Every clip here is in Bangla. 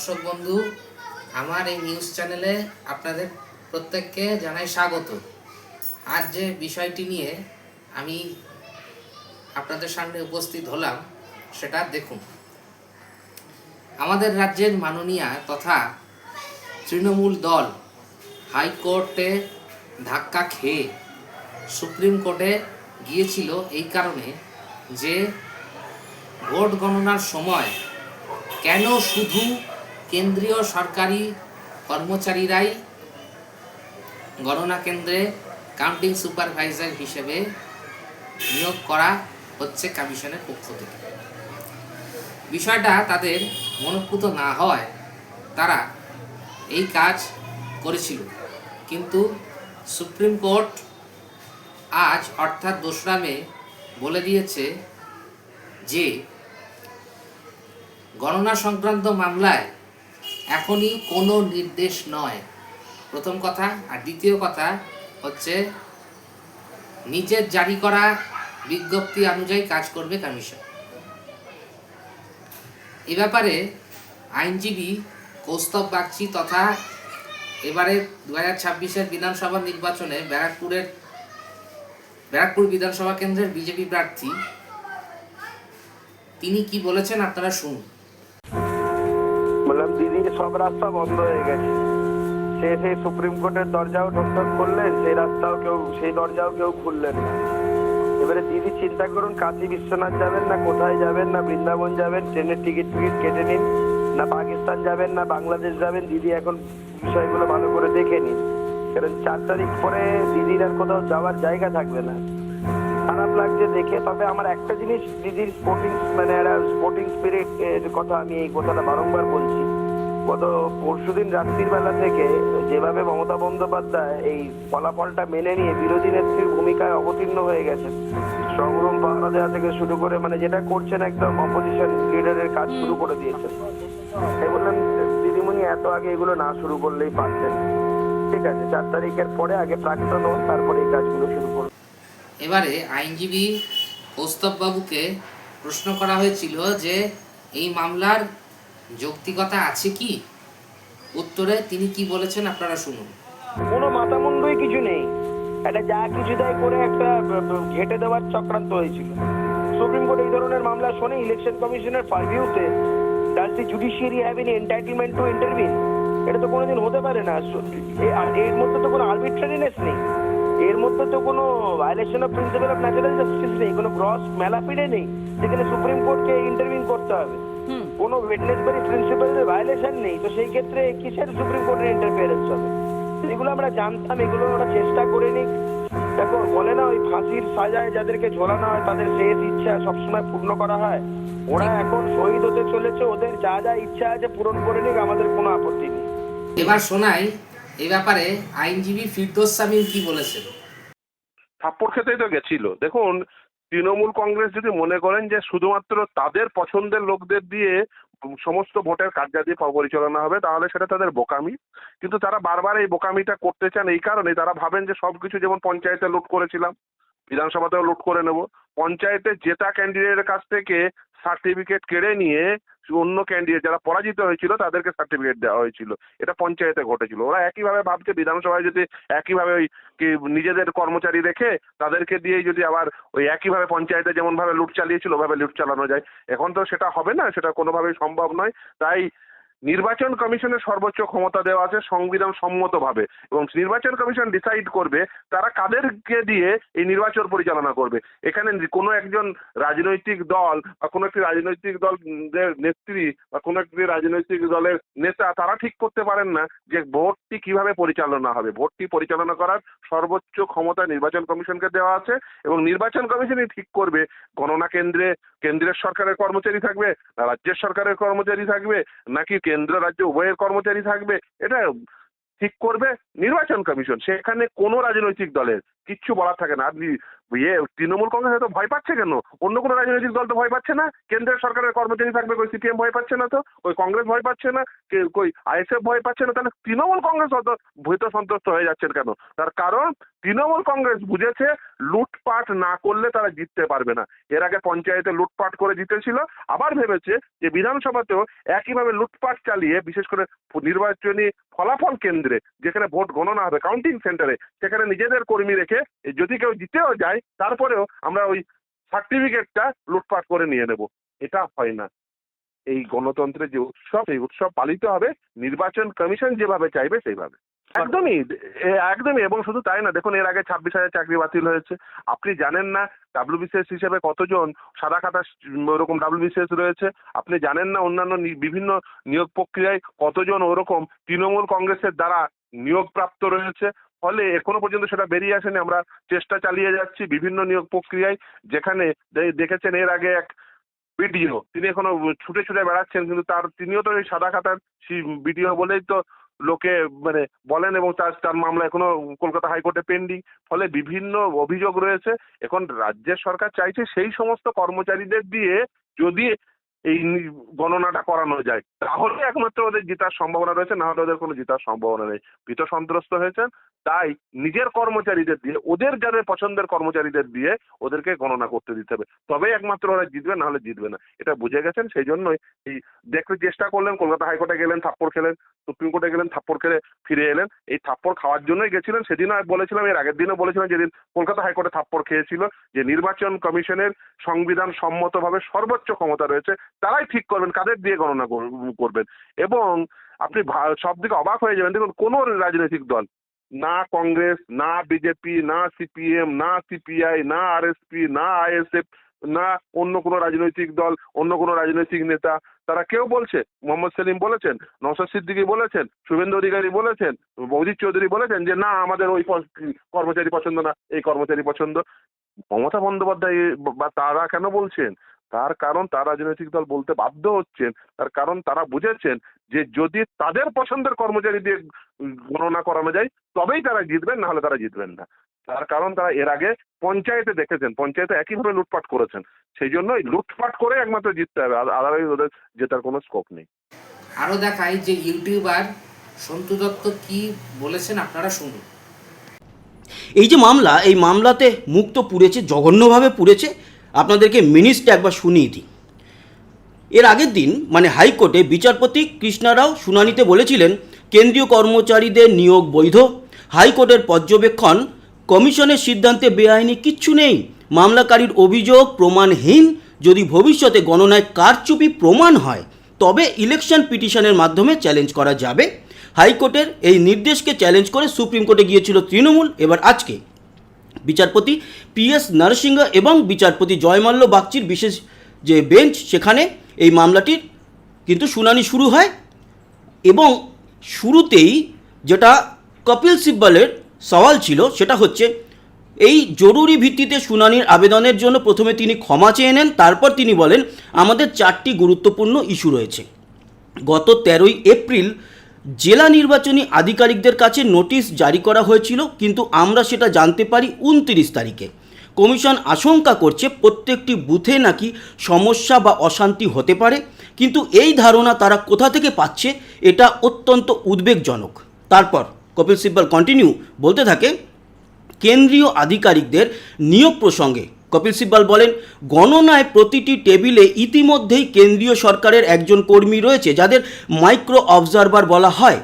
দর্শক বন্ধু, আমার এই নিউজ চ্যানেলে আপনাদের প্রত্যেককে জানাই স্বাগত। আজ যে বিষয়টি নিয়ে আমি আপনাদের সামনে উপস্থিত হলাম সেটা দেখুন। আমাদের রাজ্যের মাননীয়া তথা তৃণমূল দল হাইকোর্টে ধাক্কা খেয়ে সুপ্রিম কোর্টে গিয়েছিল এই কারণে যে ভোট গণনার সময় কেন শুধু কেন্দ্রীয় সরকারি কর্মচারীরাই গণনা কেন্দ্রে কাউন্টিং সুপারভাইজার হিসেবে নিয়োগ করা হচ্ছে কমিশনের পক্ষ থেকে। বিষয়টা তাদের মনঃপূত না হয় তারা এই কাজ করেছিল, কিন্তু সুপ্রিম কোর্ট আজ অর্থাৎ 2রা মে বলে দিয়েছে যে গণনা সংক্রান্ত মামলায় এখনই কোনো নির্দেশ নয়, প্রথম কথা। আর দ্বিতীয় কথা হচ্ছে নিজের জারি করা বিজ্ঞপ্তি অনুযায়ী কাজ করবে কমিশন। এ ব্যাপারে আইনজীবী কৌস্তব বাগচি তথা এবারে 2026-এর বিধানসভা নির্বাচনে ব্যারাকপুর বিধানসভা কেন্দ্রের বিজেপি প্রার্থী তিনি কি বলেছেন আপনারা শুনুন। বললাম দিদির সব রাস্তা বন্ধ হয়ে গেছে, সে সেই সুপ্রিম কোর্টের দরজাও ঠকঠক করলেন, সেই দরজাও কেউ খুললেন না। এবারে দিদি চিন্তা করুন, কাশী বিশ্বনাথ যাবেন না কোথায় যাবেন, না বৃন্দাবন যাবেন, ট্রেনের টিকিট কেটে নিন, না পাকিস্তান যাবেন না বাংলাদেশ যাবেন, দিদি এখন বিষয়গুলো ভালো করে দেখে নিন। কারণ 4 তারিখ পরে দিদির আর কোথাও যাওয়ার জায়গা থাকবে না। খারাপ লাগছে দেখে, তবে আমার একটা জিনিস, দিদির স্পোর্টিং স্পিরিট এর কথা, আমি এই কথাটা বারংবার বলছি। গত পরশুদিন রাত্রির বেলা থেকে যেভাবে মমতা বন্দ্যোপাধ্যায় এই ফলাফলটা মেনে নিয়ে বিরোধী নেত্রীর ভূমিকায় অবতীর্ণ হয়ে গেছে, সংগ্রাম পাহারা দেওয়া থেকে শুরু করে যেটা করছেন, একদম অপোজিশন লিডারের কাজ শুরু করে দিয়েছেন। তাই বললাম দিদিমণি এত আগে এগুলো না শুরু করলেই পারতেন। ঠিক আছে, 4 তারিখের পরে আগে প্রাক্তন হোক, তারপরে এই কাজগুলো শুরু করুন। এবারে আইনজীবী কৌস্তব বাবুকে প্রশ্ন করা হয়েছিল যে এই মামলার যৌক্তিকতা আছে কি। উত্তরে তিনি কি বলেছেন আপনারা শুনুন। কোনো মাথামুন্ডুই কিছু নেই, এটা যা কিছু দেয় করে একটা ঘেটে দেওয়ার চক্রান্ত হয়েছিল। সুপ্রিম কোর্ট এই ধরনের মামলা শোনে ইলেকশন কমিশনের পারভিউতে। Does the judiciary have any entitlement to intervene? এটা তো কোনোদিন হতে পারে না। এর মধ্যে তো কোনো আরবিট্রারিনেস নেই, এর মধ্যে তো কোনো violation of principal of natural justice নেই, কোনো গ্রস মেলাপিডে নেই যেখানে সুপ্রিম কোর্টকে ইন্টারভিন করতে হবে। কোনো ওয়েডনেসবারি প্রিন্সিপালের ভায়োলেশন নেই, তো সেই ক্ষেত্রে কিসের সুপ্রিম কোর্টের ইন্টারফিয়ারেন্স হবে? এগুলো আমরা জানতাম, এগুলো আমরা চেষ্টা করে নিই। দেখো, বলে না ওই ফাঁসির সাজায় যাদেরকে ঝোলানো হয় তাদের শেষ ইচ্ছা সবসময় পূর্ণ করা হয়। ওরা এখন শহীদ হতে চলেছে, ওদের যা যা ইচ্ছা আছে পূরণ করে নিক, আমাদের কোনো আপত্তি নেই। এবার শোনাই এই ব্যাপারে আইনজীবী ফিরদৌস সামিন কি বলেছেন। থাপ্পড় খেতেই তো গেছিল। দেখুন, তৃণমূল কংগ্রেস যদি মনে করেন যে শুধুমাত্র তাদের পছন্দের লোকদের দিয়ে সমস্ত ভোটের কার্যাদি পরিচালনা হবে, তাহলে সেটা তাদের বোকামি। কিন্তু তারা বারবার এই বোকামিটা করতে চান এই কারণে, তারা ভাবেন যে সবকিছু যেমন পঞ্চায়েতে লুট করেছিলাম, বিধানসভাতেও লুট করে নেব। পঞ্চায়েতে জেতা ক্যান্ডিডেটের কাছ থেকে সার্টিফিকেট কেড়ে নিয়ে অন্য ক্যান্ডিডেট যারা পরাজিত হয়েছিল তাদেরকে সার্টিফিকেট দেওয়া হয়েছিল, এটা পঞ্চায়েতে ঘটেছিল। ওরা একইভাবে ভাবছে বিধানসভায় যদি একইভাবে ওই নিজেদের কর্মচারী রেখে তাদেরকে দিয়েই যদি আবার ওই একইভাবে পঞ্চায়েতে যেমন ভাবে লুট চালিয়েছিল ওভাবে লুট চালানো যায়। এখন তো সেটা হবে না, সেটা কোনোভাবেই সম্ভব নয়। তাই নির্বাচন কমিশনের সর্বোচ্চ ক্ষমতা দেওয়া আছে সংবিধান সম্মতভাবে, এবং নির্বাচন কমিশন ডিসাইড করবে তারা কাদেরকে দিয়ে এই নির্বাচন পরিচালনা করবে। এখানে কোনো একজন রাজনৈতিক দল বা কোনো একটি রাজনৈতিক দলের নেত্রী বা কোনো একটি রাজনৈতিক দলের নেতা তারা ঠিক করতে পারেন না যে ভোটটি কিভাবে পরিচালনা হবে। ভোটটি পরিচালনা করার সর্বোচ্চ ক্ষমতা নির্বাচন কমিশনকে দেওয়া আছে, এবং নির্বাচন কমিশনই ঠিক করবে গণনা কেন্দ্রে কেন্দ্রের সরকারের কর্মচারী থাকবে না রাজ্যের সরকারের কর্মচারী থাকবে, নাকি কেন্দ্র রাজ্য উভয়ের কর্মচারী থাকবে, এটা ঠিক করবে নির্বাচন কমিশন। সেখানে কোনো রাজনৈতিক দলের কিচ্ছু বলার থাকে না। আপনি তৃণমূল কংগ্রেস এত ভয় পাচ্ছে কেন? অন্য কোনো রাজনৈতিক দল তো ভয় পাচ্ছে না। কেন্দ্রের সরকারের কর্মচারী থাকবে, ওই সিপিএম ভয় পাচ্ছে না, তো ওই কংগ্রেস ভয় পাচ্ছে না, কই আইএসএফ ভয় পাচ্ছে না, তাহলে তৃণমূল কংগ্রেস অত ভীত সন্ত্রস্ত হয়ে যাচ্ছেন কেন? তার কারণ তৃণমূল কংগ্রেস বুঝেছে লুটপাট না করলে তারা জিততে পারবে না। এর আগে পঞ্চায়েতে লুটপাট করে জিতেছিল, আবার ভেবেছে যে বিধানসভাতেও একইভাবে লুটপাট চালিয়ে, বিশেষ করে নির্বাচনী ফলাফল কেন্দ্রে যেখানে ভোট গণনা হবে, কাউন্টিং সেন্টারে, সেখানে নিজেদের কর্মী রেখে যদি কেউ জিতেও যায় তারপরেও আমরা ওই সার্টিফিকেটটা লুটপাট করে নিয়ে নেব। এটা হয় না। এই গণতন্ত্রের যে উৎসব, এই উৎসব পালিত হবে নির্বাচন কমিশন যেভাবে চাইবে সেইভাবে। একদমই একদমই। এবং শুধু তাই না, দেখুন এর আগে 26,000 চাকরি বাতিল হয়েছে। আপনি জানেন না ডাব্লিউবিসিএস হিসেবে কতজন সাদা খাতা ওরকম ডাব্লিউবিসিএস রয়েছে? আপনি জানেন না অন্যান্য বিভিন্ন নিয়োগ প্রক্রিয়ায় কতজন ওরকম তৃণমূল কংগ্রেসের দ্বারা নিয়োগপ্রাপ্ত রয়েছে? ফলে এখনো পর্যন্ত সেটা বেরিয়ে আসেনি। আমরা চেষ্টা চালিয়ে যাচ্ছি বিভিন্ন নিয়োগ প্রক্রিয়ায়, যেখানে দেখেছেন এর আগে এক বিডিও, তিনি এখনো ছুটে ছুটে বেড়াচ্ছেন, কিন্তু তিনিও তো এই সাদা খাতার বিডিও বলেই তো লোকে মানে বলেন, এবং তার মামলা এখনো কলকাতা হাইকোর্টে পেন্ডিং। ফলে বিভিন্ন অভিযোগ রয়েছে। এখন রাজ্যের সরকার চাইছে সেই সমস্ত কর্মচারীদের দিয়ে যদি এই গণনাটা করানো যায় তাহলে একমাত্র ওদের জেতার সম্ভাবনা রয়েছে, না হলে ওদের কোনো জেতার সম্ভাবনা নেই। ভীত সন্ত্রস্ত হয়েছেন, তাই নিজের কর্মচারীদের দিয়ে, ওদের যাদের পছন্দের কর্মচারীদের দিয়ে ওদেরকে গণনা করতে দিতে হবে, তবেই একমাত্র ওরা জিতবে, না হলে জিতবে না। এটা বুঝে গেছেন, সেই জন্যই এই দেখতে চেষ্টা করলেন, কলকাতা হাইকোর্টে গেলেন থাপ্পড় খেলেন, সুপ্রিম কোর্টে গেলেন থাপ্পড় খেলে ফিরে এলেন। এই থাপ্পড় খাওয়ার জন্যই গেছিলেন। সেদিনও বলেছিলাম, এর আগের দিনও বলেছিলাম, যেদিন কলকাতা হাইকোর্টে থাপ্পড় খেয়েছিল, যে নির্বাচন কমিশনের সংবিধান সম্মতভাবে সর্বোচ্চ ক্ষমতা রয়েছে, তারাই ঠিক করবেন কাদের দিয়ে গণনা করবেন। এবং আপনি সব দিকে অবাক হয়ে যাবেন, দেখুন কোন রাজনৈতিক দল, না কংগ্রেস, না বিজেপি, না সিপিএম, না সিপিআই, না আরএসপি, না আইএসএফ, না অন্য কোনো রাজনৈতিক দল, অন্য কোনো রাজনৈতিক নেতা, তারা কেউ বলছে, মোহাম্মদ সেলিম বলেছেন, নওশাদ সিদ্দিকী বলেছেন, শুভেন্দু অধিকারী বলেছেন, অজিত চৌধুরী বলেছেন যে না আমাদের ওই কর্মচারী পছন্দ না, এই কর্মচারী পছন্দ। মমতা বন্দ্যোপাধ্যায় বা তারা কেন বলছেন? তার কারণ তার রাজনৈতিক দল বলতে বাধ্য হচ্ছেন, তার কারণ তারা বুঝেছেন যে যদি তাদের পছন্দের কর্মচারী দিয়ে গণনা করানো যায় তবেই তারা জিতবেন, না হলে তারা জিতবেন না। তার কারণ তারা এর আগে পঞ্চায়েতে দেখেছেন, পঞ্চায়েতে একইভাবে লুটপাট করেছেন। সেই জন্যই লুটপাট করে একমাত্র জিততে হবে, আদারওয়াইজ ওদের জেতার কোনো স্কোপ নেই। আরও দেখাই যে ইউটিউবার সন্তু দত্ত কি বলেছেন, আপনারা শুনুন। এই যে মামলা, এই মামলাতে মুখ তো পুড়েছে, জঘন্যভাবে পুড়েছে। আপনাদেরকে মিনিটটা একবার শুনিয়ে দিই। এর আগের দিন মানে হাইকোর্টে বিচারপতি কৃষ্ণা রাও শুনানিতে বলেছিলেন কেন্দ্রীয় কর্মচারীদের নিয়োগ বৈধ, হাইকোর্টের পর্যবেক্ষণ, কমিশনের সিদ্ধান্তে বেআইনি কিচ্ছু নেই, মামলাকারীর অভিযোগ প্রমাণহীন, যদি ভবিষ্যতে গণনায় কারচুপি প্রমাণ হয় তবে ইলেকশন পিটিশনের মাধ্যমে চ্যালেঞ্জ করা যাবে। হাইকোর্টের এই নির্দেশকে চ্যালেঞ্জ করে সুপ্রিম কোর্টে গিয়েছিল তৃণমূল। এবার আজকে বিচারপতি পিএস নরসিংহ এবং বিচারপতি জয়মাল্য বাগচির বিশেষ যে বেঞ্চ, সেখানে এই মামলাটির কিন্তু শুনানি শুরু হয়। এবং শুরুতেই যেটা কপিল সিব্বলের সওয়াল ছিল সেটা হচ্ছে এই জরুরি ভিত্তিতে শুনানির আবেদনের জন্য প্রথমে তিনি ক্ষমা চেয়ে নেন, তারপর তিনি বলেন আমাদের 4টি গুরুত্বপূর্ণ ইস্যু রয়েছে। গত 13ই এপ্রিল জেলা নির্বাচনী আধিকারিকদের কাছে নোটিশ জারি করা হয়েছিল, কিন্তু আমরা সেটা জানতে পারি 29 তারিখে। কমিশন আশঙ্কা করছে প্রত্যেকটি বুথে নাকি সমস্যা বা অশান্তি হতে পারে, কিন্তু এই ধারণা তারা কোথা থেকে পাচ্ছে এটা অত্যন্ত উদ্বেগজনক। তারপর কপিল সিব্বল কন্টিনিউ বলতে থাকে কেন্দ্রীয় আধিকারিকদের নিয়োগ প্রসঙ্গে কপিল সিব্বল বলেন গণনায় প্রতিটি টেবিলে ইতিমধ্যেই কেন্দ্রীয় সরকারের একজন কর্মী রয়েছে যাদের মাইক্রো অবজারভার বলা হয়,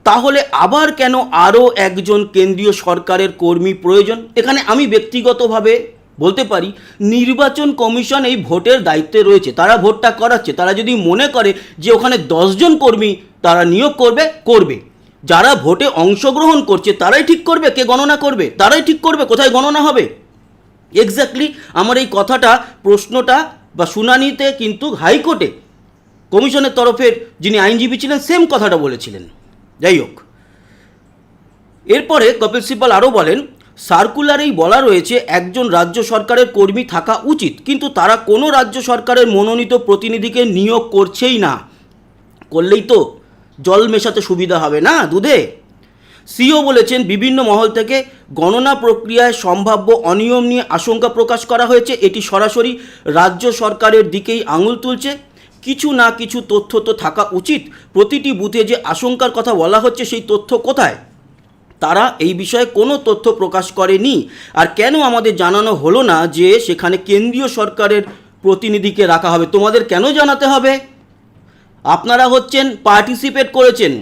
তাহলে আবার কেন আরও একজন কেন্দ্রীয় সরকারের কর্মী প্রয়োজন? এখানে আমি ব্যক্তিগতভাবে বলতে পারি নির্বাচন কমিশন এই ভোটের দায়িত্বে রয়েছে, তারা ভোটটা করাচ্ছে। তারা যদি মনে করে যে ওখানে 10 জন কর্মী তারা নিয়োগ করবে, যারা ভোটে অংশগ্রহণ করছে তারাই ঠিক করবে কে গণনা করবে, তারাই ঠিক করবে কোথায় গণনা হবে। এক্স্যাক্টলি আমার এই কথাটা, প্রশ্নটা বা শুনানিতে কিন্তু হাইকোর্টে কমিশনের তরফের যিনি আইনজীবী ছিলেন সেম কথাটা বলেছিলেন। যাই হোক, এরপরে কপিল সিব্বল আরও বলেন সার্কুলারেই বলা রয়েছে একজন রাজ্য সরকারের কর্মী থাকা উচিত, কিন্তু তারা কোনো রাজ্য সরকারের মনোনীত প্রতিনিধিকে নিয়োগ করছেই না। করলেই তো জল মেশাতে সুবিধা হবে না দুধে। সিও বলেছেন বিভিন্ন মহল থেকে গণনা প্রক্রিয়ায় সম্ভাব্য অনিয়ম নিয়ে আশঙ্কা প্রকাশ করা হয়েছে। এটি সরাসরি রাজ্য সরকারের দিকেই আঙুল তুলছে। কিছু না কিছু তথ্য তো থাকা উচিত। প্রতিটি বুথে যে আশঙ্কার কথা বলা হচ্ছে সেই তথ্য কোথায়? তারা এই বিষয়ে কোনো তথ্য প্রকাশ করেনি। আর কেন আমাদের জানানো হলো না যে সেখানে কেন্দ্রীয় সরকারের প্রতিনিধিকে রাখা হবে? তোমাদের কেন জানাতে হবে? আপনারা হচ্ছেন পার্টিসিপেট করেছেন,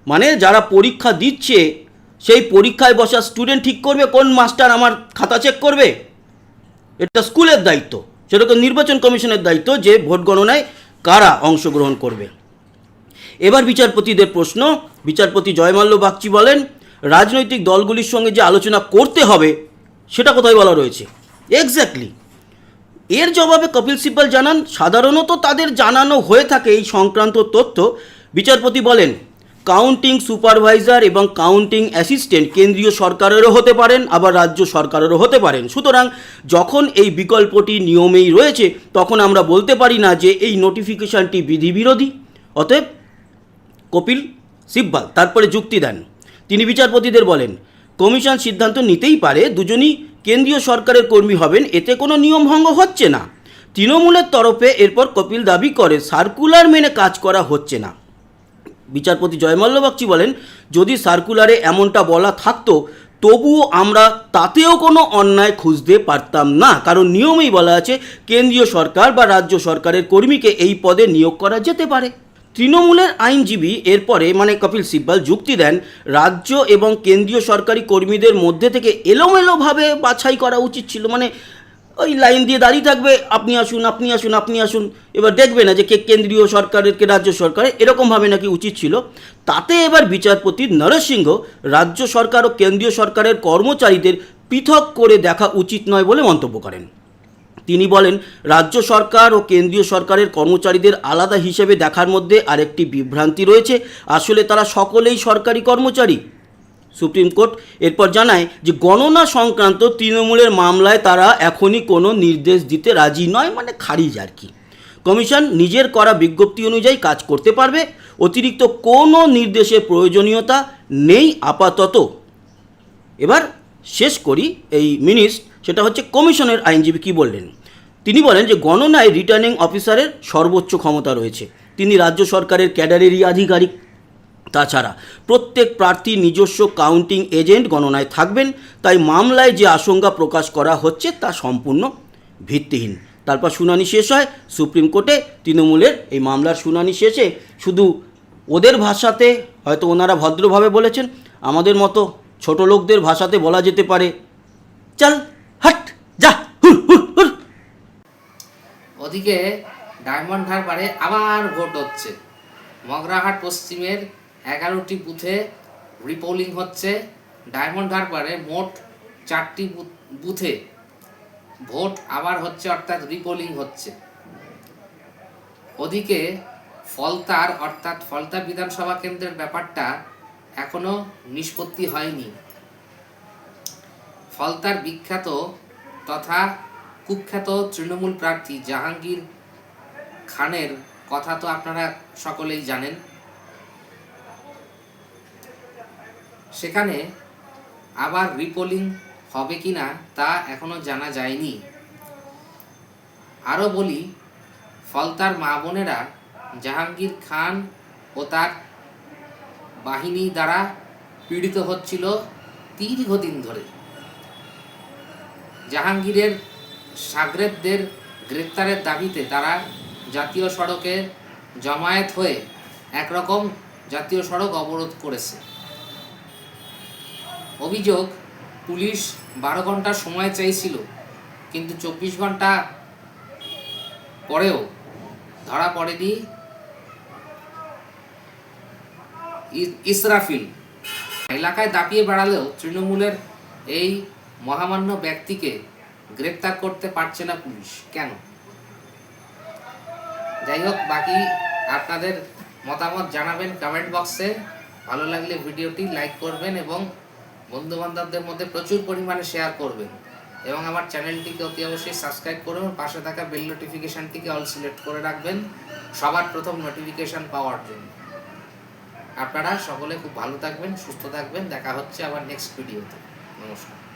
মানে যারা পরীক্ষা দিচ্ছে সেই পরীক্ষায় বসা স্টুডেন্ট ঠিক করবে কোন মাস্টার আমার খাতা চেক করবে? এটা স্কুলের দায়িত্ব, সেরকম নির্বাচন কমিশনের দায়িত্ব যে ভোট গণনায় কারা অংশগ্রহণ করবে। এবার বিচারপতিদের প্রশ্ন। বিচারপতি জয়মাল্য বাগচি বলেন, রাজনৈতিক দলগুলির সঙ্গে যে আলোচনা করতে হবে সেটা কোথায় বলা রয়েছে? এক্স্যাক্টলি। এর জবাবে কপিল সিব্বল জানান, সাধারণত তাদের জানানো হয়ে থাকে এই সংক্রান্ত তথ্য। বিচারপতি বলেন, কাউন্টিং সুপারভাইজার এবং কাউন্টিং অ্যাসিস্ট্যান্ট কেন্দ্রীয় সরকারেরও হতে পারেন, আবার রাজ্য সরকারেরও হতে পারেন। সুতরাং যখন এই বিকল্পটি নিয়মেই রয়েছে তখন আমরা বলতে পারি না যে এই নোটিফিকেশনটি বিধিবিরোধী। অতএব কপিল সিব্বল তারপরে যুক্তি দেন। তিনি বিচারপতিদের বলেন, কমিশন সিদ্ধান্ত নিতেই পারে দুজনই কেন্দ্রীয় সরকারের কর্মী হবেন, এতে কোনো নিয়মভঙ্গ হচ্ছে না। তৃণমূলের তরফে এরপর কপিল দাবি করে সার্কুলার মেনে কাজ করা হচ্ছে না। বিচারপতি জয়মাল্য বাগচি বলেন, যদি সার্কুলারে এমনটা বলা থাকতো তবুও আমরা তাতেও কোনো অন্যায় খুঁজতে পারতাম না, কারণ নিয়মেই বলা আছে কেন্দ্রীয় সরকার বা রাজ্য সরকারের কর্মীকে এই পদে নিয়োগ করা যেতে পারে। তৃণমূলের আইনজীবী এরপরে মানে কপিল সিব্বল যুক্তি দেন, রাজ্য এবং কেন্দ্রীয় সরকারি কর্মীদের মধ্যে থেকে এলোমেলোভাবে বাছাই করা উচিত ছিল। মানে ওই লাইন দিয়ে দাঁড়িয়ে থাকবে, আপনি আসুন আপনি আসুন আপনি আসুন, এবার দেখবে না যে কে কেন্দ্রীয় সরকারের কে রাজ্য সরকারের, এরকমভাবে নাকি উচিত ছিল। তাতে এবার বিচারপতি নরসিংহ রাজ্য সরকার ও কেন্দ্রীয় সরকারের কর্মচারীদের পৃথক করে দেখা উচিত নয় বলে মন্তব্য করেন। তিনি বলেন, রাজ্য সরকার ও কেন্দ্রীয় সরকারের কর্মচারীদের আলাদা হিসেবে দেখার মধ্যে আরেকটি বিভ্রান্তি রয়েছে। আসলে তারা সকলেই সরকারি কর্মচারী। সুপ্রিম কোর্ট এরপর জানায় যে গণনা সংক্রান্ত তৃণমূলের মামলায় তারা এখনই কোনো নির্দেশ দিতে রাজি নয়, মানে খারিজ আর কি। কমিশন নিজের করা বিজ্ঞপ্তি অনুযায়ী কাজ করতে পারবে, অতিরিক্ত কোনো নির্দেশের প্রয়োজনীয়তা নেই আপাতত। এবার শেষ করি এই মিনিস্ট, সেটা হচ্ছে কমিশনের আইনজীবী কী বললেন। তিনি বলেন যে গণনায় রিটার্নিং অফিসারের সর্বোচ্চ ক্ষমতা রয়েছে, তিনি রাজ্য সরকারের ক্যাডারেরই আধিকারিক। তাছাড়া প্রত্যেক প্রার্থী নিজস্ব কাউন্টিং এজেন্ট গণনায় থাকবেন, তাই মামলায় যে আশঙ্কা প্রকাশ করা হচ্ছে তা সম্পূর্ণ ভিত্তিহীন। তারপর শুনানি শেষ হয় সুপ্রিম কোর্টে। তৃণমূলের এই মামলার শুনানি শেষে শুধু ওদের ভাষাতে, হয়তো ওনারা ভদ্রভাবে বলেছেন, আমাদের মতো ছোট লোকদের ভাষাতে বলা যেতে পারে, চল হাট যা হুর হুর হুর। ওদিকে ডায়মন্ড হারবারে আবার ভোট হচ্ছে। মগরাহাট পশ্চিমের 11টি বুথে রিপোলিং হচ্ছে। ডায়মন্ড হারবারে মোট 4টি বুথে ভোট আবার হচ্ছে, অর্থাৎ রিপোলিং হচ্ছে। ওদিকে ফলতার অর্থাৎ ফলতা বিধানসভা কেন্দ্রের ব্যাপারটা এখনো নিষ্পত্তি হয়নি। ফলতার বিখ্যাত তথা কুখ্যাত তৃণমূল প্রার্থী জাহাঙ্গীর খানের কথা তো আপনারা সকলেই জানেন। সেখানে আবার রিপোলিং হবে কিনা তা এখনো জানা যায়নি। আরও বলি, ফলতার মা বোনেরা জাহাঙ্গীর খান ও তার বাহিনী দ্বারা পীড়িত হচ্ছিল দীর্ঘদিন ধরে। জাহাঙ্গীরের সাগরেদদের গ্রেপ্তারের দাবিতে তারা জাতীয় সড়কে জমায়েত হয়ে একরকম জাতীয় সড়ক অবরোধ করেছে। অভিযোগ, পুলিশ 12 ঘন্টা সময় চাইছিল, কিন্তু 24 ঘন্টা পরেও ধরা পড়েনি ইসরাফিল। এলাকায় দাপিয়ে বেড়ালেও তৃণমূলের এই মহামান্য ব্যক্তিকে গ্রেপ্তার করতে পারছে না পুলিশ, কেন? যাই হোক, বাকি আপনাদের মতামত জানাবেন কমেন্ট বক্সে। ভালো লাগলে ভিডিওটি লাইক করবেন এবং বন্ধু বান্ধবদের মধ্যে প্রচুর পরিমাণে শেয়ার করবেন, এবং আমার চ্যানেলটিকে অতি অবশ্যই সাবস্ক্রাইব করুন। পাশে থাকা বেল নোটিফিকেশনটিকে অল সিলেক্ট করে রাখবেন সবার প্রথম নোটিফিকেশন পাওয়ার জন্য। আপনারা সকলে খুব ভালো থাকবেন, সুস্থ থাকবেন। দেখা হচ্ছে আবার নেক্সট ভিডিওতে। নমস্কার।